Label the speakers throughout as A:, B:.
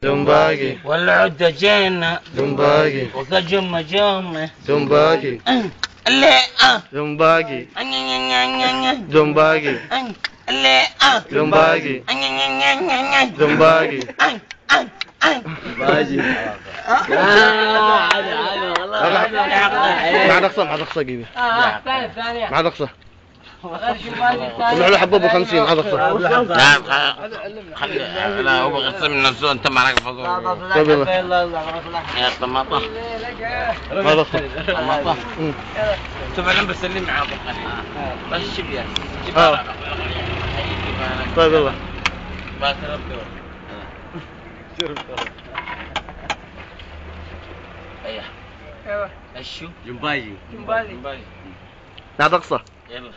A: جمباجي
B: والعدة جينا
A: جمباجي
B: وكجمة جمة
A: جمباجي
B: اللي
A: جمباجي جمباجي
B: اللي
A: جمباجي جمباجي
C: باجي
A: ما عاد اقصى جيبي
C: ثانية
A: ما عاد اقصى طلعوا له حبه ب 50 ما عاد اقصى
B: لا هو غصب من الزون انت معك فضول
A: طيب يلا
B: يا طماطة
A: ما عاد اقصى
B: طماطة شوف انا بسلم معاك بس شبيه
A: طيب يلا
B: بس ربي ايوه الشو
C: جمباجي
A: ما عاد اقصى
B: يلا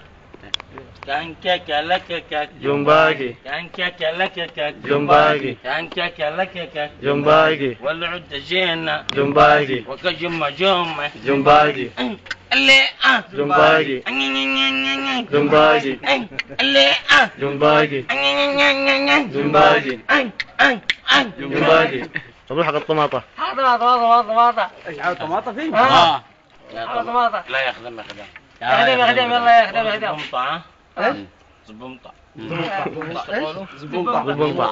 B: كان كاكا لك كاك
A: جمباجي
B: كان كاكا لك كاك
A: جمباجي
B: كان كاكا لك كاك
A: جمباجي
B: والعدة جينا
A: جمباجي
B: وكجمة جمة
A: جمباجي
B: اللي
A: جمباجي جمباجي
B: اللي
A: جمباجي جمباجي جمباجي طب روح حق الطماطة
C: طماطة ايش عاوز طماطة فيه؟
B: طماطة لا يخدم
C: يخدم يلا يخدم
B: زبمطة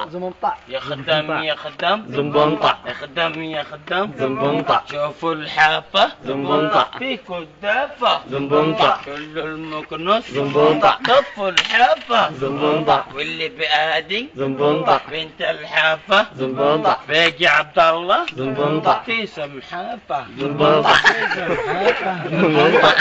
A: زبنطة
B: يا خدام يا خدام
A: زنبنطة
B: يا خدام يا خدام
A: زنبنطة
B: شوفوا الحافة
A: زنبنطة
B: فيكوا الدافة
A: زنبنطة
B: كل المكنس
A: زنبنطة
B: طفوا الحافة
A: زنبنطة
B: واللي بآدي
A: زنبنطة
B: بنت الحافة
A: زنبنطة
B: باجي عبد الله
A: زنبنطة
B: في سمحافة
A: زنبنطة
B: في سمحافة
A: زنبنطة